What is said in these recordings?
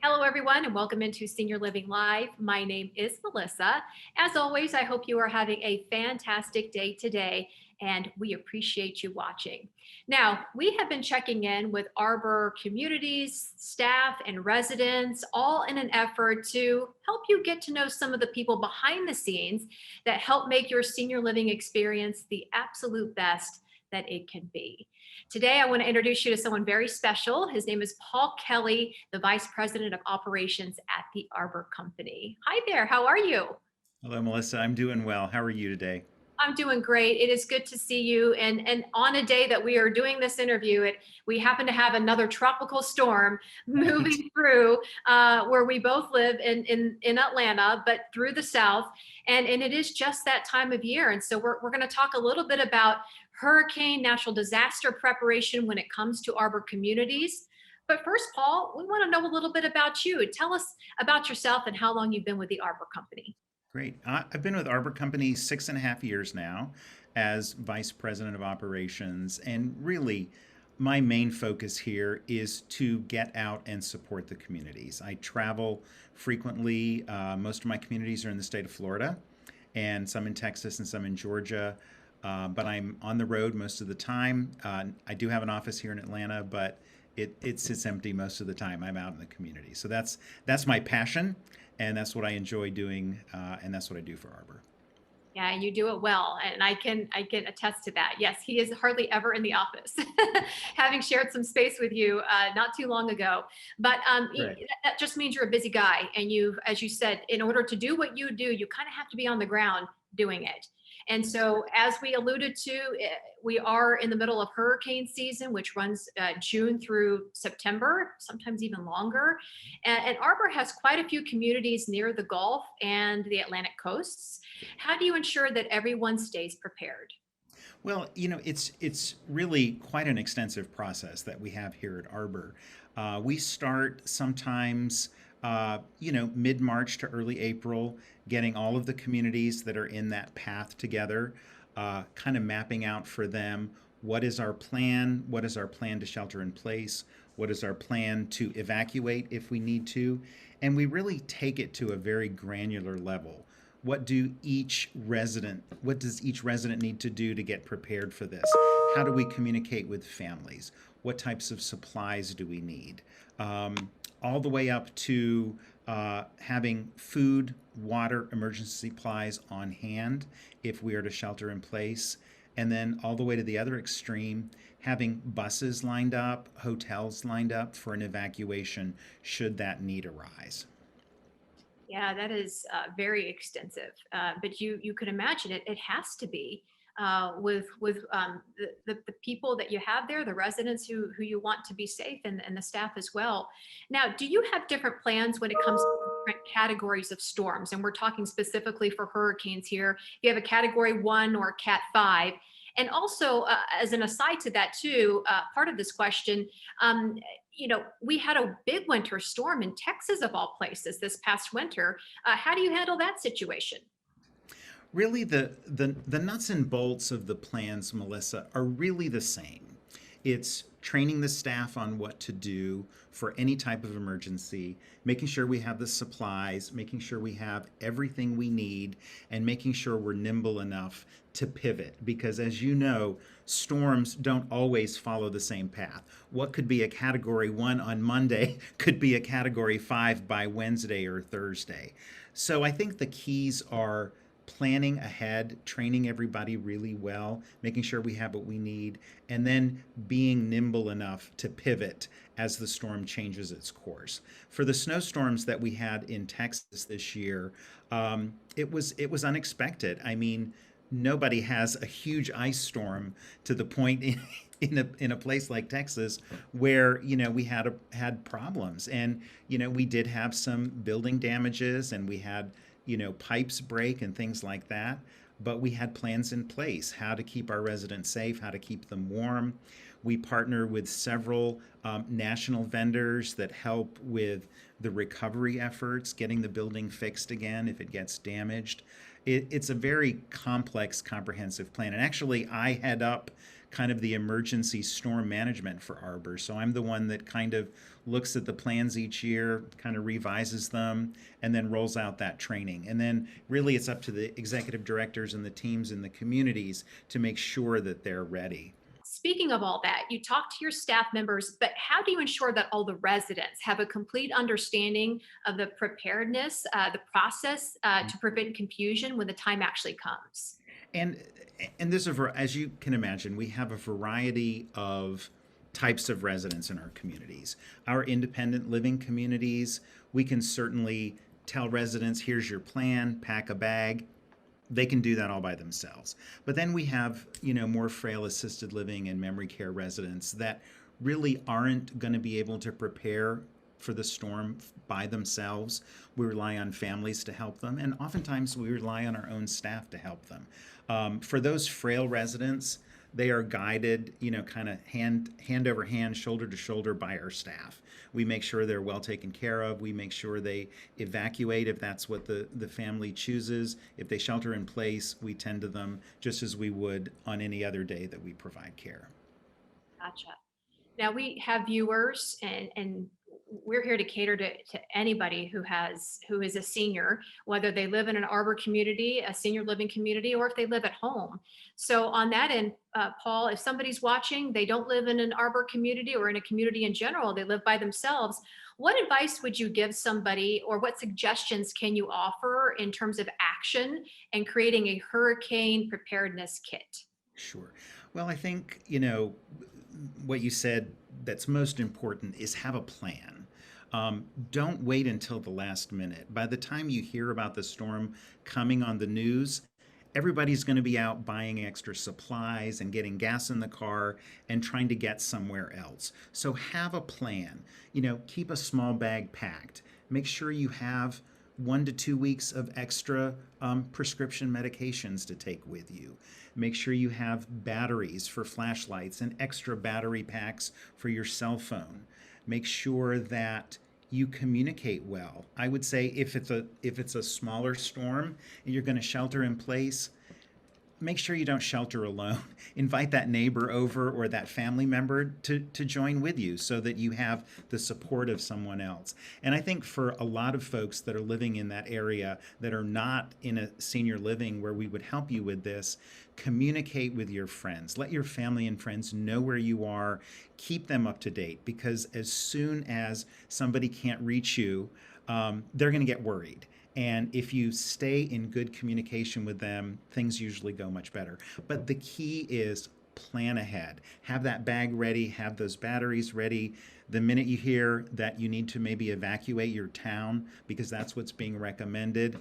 Hello, everyone, and welcome into Senior Living Live. My name is Melissa. As always, I hope you are having a fantastic day today, and we appreciate you watching. Now, we have been checking in with Arbor communities, staff, and residents, all in an effort to help you get to know some of the people behind the scenes that help make your senior living experience the absolute best that it can be. Today, I want to introduce you to someone very special. His name is Paul Kelley, the Vice President of Operations at the Arbor Company. Hi there, how are you? Hello, Melissa. I'm doing well. How are you today? I'm doing great. It is good to see you. And on a day that we are doing this interview, we happen to have another tropical storm Right. moving through where we both live in Atlanta, but through the South. And it is just that time of year. And so we're going to talk a little bit about hurricane, natural disaster preparation when it comes to Arbor communities. But first, Paul, we want to know a little bit about you. Tell us about yourself and how long you've been with the Arbor Company. Great. I've been with Arbor Company 6.5 years now as Vice President of Operations. And really, my main focus here is to get out and support the communities. I travel frequently. Most of my communities are in the state of Florida, and some in Texas and some in Georgia. But I'm on the road most of the time. I do have an office here in Atlanta, but it sits empty most of the time. I'm out in the community. So that's my passion, and that's what I enjoy doing, and that's what I do for Arbor. Yeah, you do it well, and I can attest to that. Yes, he is hardly ever in the office, having shared some space with you not too long ago. But Right. that just means you're a busy guy, and you, as you said, in order to do what you do, you kind of have to be on the ground doing it. And so, as we alluded to, we are in the middle of hurricane season, which runs June through September, sometimes even longer. And Arbor has quite a few communities near the Gulf and the Atlantic coasts. How do you ensure that everyone stays prepared? Well, it's really quite an extensive process that we have here at Arbor. We start sometimes, mid March to early April, getting all of the communities that are in that path together, kind of mapping out for them what is our plan, what is our plan to shelter in place, what is our plan to evacuate if we need to, and we really take it to a very granular level. What does each resident need to do to get prepared for this? How do we communicate with families? What types of supplies do we need? All the way up to having food, water, emergency supplies on hand if we are to shelter in place. And then all the way to the other extreme, having buses lined up, hotels lined up for an evacuation should that need arise. Yeah, that is very extensive. But you could imagine it. It has to be with the people that you have there, the residents who you want to be safe, and the staff as well. Now, do you have different plans when it comes to different categories of storms? And we're talking specifically for hurricanes here. You have a Category 1 or Cat 5. And also, as an aside to that, too, part of this question, um, we had a big winter storm in Texas, of all places, this past winter. How do you handle that situation? Really, the nuts and bolts of the plans, Melissa, are really the same. It's training the staff on what to do for any type of emergency, making sure we have the supplies, making sure we have everything we need, and making sure we're nimble enough to pivot. Because as you know, storms don't always follow the same path. What could be a Category 1 on Monday could be a Category 5 by Wednesday or Thursday. So I think the keys are planning ahead, training everybody really well, making sure we have what we need, and then being nimble enough to pivot as the storm changes its course. For the snowstorms that we had in Texas this year, it was unexpected. I mean, nobody has a huge ice storm to the point in a place like Texas where we had problems, and we did have some building damages, and we had pipes break and things like that. But we had plans in place how to keep our residents safe, how to keep them warm. We partner with several national vendors that help with the recovery efforts, getting the building fixed again if it gets damaged. It's a very complex, comprehensive plan. And actually, I head up kind of the emergency storm management for Arbor. So I'm the one that kind of looks at the plans each year, kind of revises them, and then rolls out that training. And then really it's up to the executive directors and the teams in the communities to make sure that they're ready. Speaking of all that, you talk to your staff members, but how do you ensure that all the residents have a complete understanding of the preparedness, the process to prevent confusion when the time actually comes? And and there's as you can imagine, we have a variety of types of residents in our communities. Our independent living communities, we can certainly tell residents, here's your plan, pack a bag. They can do that all by themselves. But then we have, more frail assisted living and memory care residents that really aren't going to be able to prepare for the storm by themselves. We rely on families to help them, and oftentimes we rely on our own staff to help them. For those frail residents, they are guided, kind of hand over hand, shoulder to shoulder by our staff. We make sure they're well taken care of. We make sure they evacuate if that's what the family chooses. If they shelter in place, we tend to them just as we would on any other day that we provide care. Gotcha. Now we have viewers, and we're here to cater to anybody who is a senior, whether they live in an Arbor community, a senior living community, or if they live at home. So on that end, Paul, if somebody's watching, they don't live in an Arbor community or in a community in general, they live by themselves. What advice would you give somebody, or what suggestions can you offer in terms of action and creating a hurricane preparedness kit? Sure. Well, I think, what you said that's most important is have a plan. Don't wait until the last minute. By the time you hear about the storm coming on the news, everybody's going to be out buying extra supplies and getting gas in the car and trying to get somewhere else. So have a plan. Keep a small bag packed. Make sure you have 1 to 2 weeks of extra prescription medications to take with you. Make sure you have batteries for flashlights and extra battery packs for your cell phone. Make sure that you communicate well. I would say if it's a smaller storm and you're going to shelter in place, make sure you don't shelter alone. Invite that neighbor over or that family member to join with you so that you have the support of someone else. And I think for a lot of folks that are living in that area that are not in a senior living where we would help you with this, communicate with your friends. Let your family and friends know where you are. Keep them up to date, because as soon as somebody can't reach you, they're going to get worried. And if you stay in good communication with them, things usually go much better. But the key is plan ahead. Have that bag ready, have those batteries ready. The minute you hear that you need to maybe evacuate your town, because that's what's being recommended,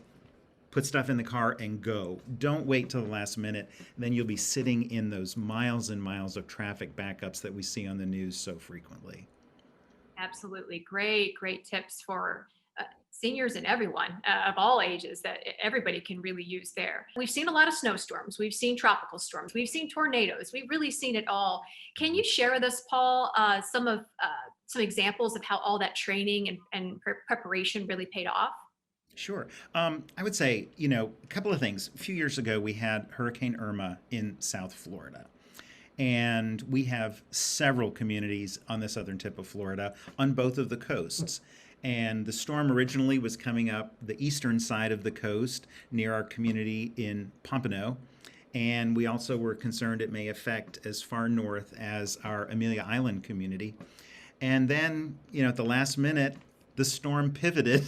put stuff in the car and go. Don't wait till the last minute. Then you'll be sitting in those miles and miles of traffic backups that we see on the news so frequently. Absolutely. Great tips for seniors and everyone of all ages that everybody can really use there. We've seen a lot of snowstorms. We've seen tropical storms. We've seen tornadoes. We've really seen it all. Can you share with us, Paul, some examples of how all that training and preparation really paid off? Sure. I would say, a couple of things. A few years ago, we had Hurricane Irma in South Florida. And we have several communities on the southern tip of Florida on both of the coasts. And the storm originally was coming up the eastern side of the coast near our community in Pompano. And we also were concerned it may affect as far north as our Amelia Island community. And then, at the last minute, the storm pivoted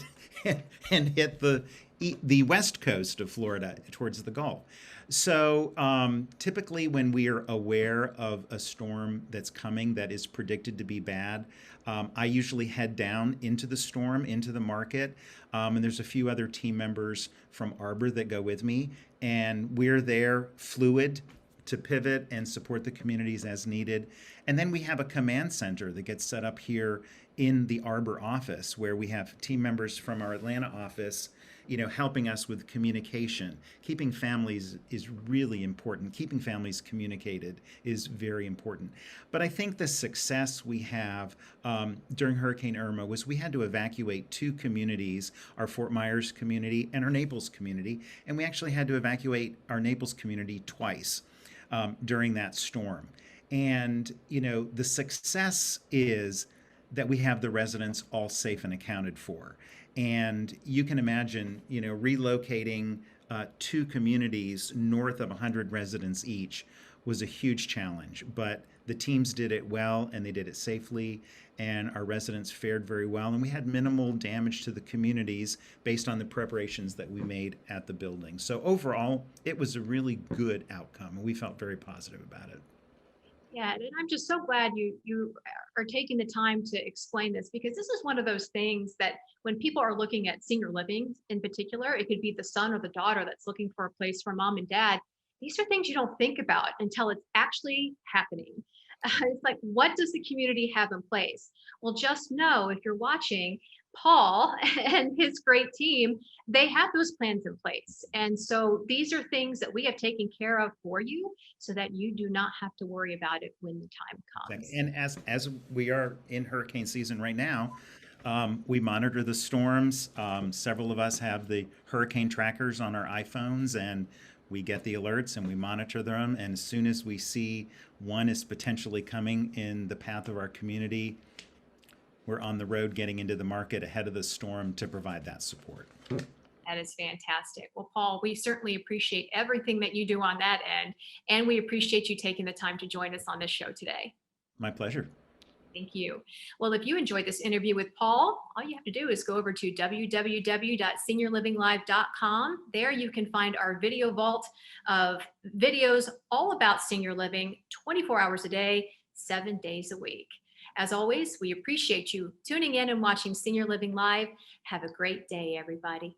and hit the west coast of Florida towards the Gulf. So typically when we are aware of a storm that's coming that is predicted to be bad, I usually head down into the storm, into the market, and there's a few other team members from Arbor that go with me, and we're there fluid to pivot and support the communities as needed. And then we have a command center that gets set up here in the Arbor office, where we have team members from our Atlanta office, helping us with communication. Keeping families is really important. Keeping families communicated is very important. But I think the success we have during Hurricane Irma was we had to evacuate 2 communities, our Fort Myers community and our Naples community, and we actually had to evacuate our Naples community twice during that storm. And, the success is that we have the residents all safe and accounted for. And you can imagine, relocating two communities north of 100 residents each was a huge challenge. But the teams did it well and they did it safely, and our residents fared very well. And we had minimal damage to the communities based on the preparations that we made at the building. So overall, it was a really good outcome, and we felt very positive about it. Yeah, and I'm just so glad you are taking the time to explain this, because this is one of those things that when people are looking at senior living in particular, it could be the son or the daughter that's looking for a place for mom and dad. These are things you don't think about until it's actually happening. It's like, what does the community have in place? Well, just know if you're watching, Paul and his great team, they have those plans in place. And so these are things that we have taken care of for you so that you do not have to worry about it when the time comes. And as we are in hurricane season right now, we monitor the storms. Several of us have the hurricane trackers on our iPhones, and we get the alerts and we monitor them. And as soon as we see one is potentially coming in the path of our community, we're on the road getting into the market ahead of the storm to provide that support. That is fantastic. Well, Paul, we certainly appreciate everything that you do on that end, and we appreciate you taking the time to join us on this show today. My pleasure. Thank you. Well, if you enjoyed this interview with Paul, all you have to do is go over to www.seniorlivinglive.com. There you can find our video vault of videos all about senior living 24 hours a day, 7 days a week. As always, we appreciate you tuning in and watching Senior Living Live. Have a great day, everybody.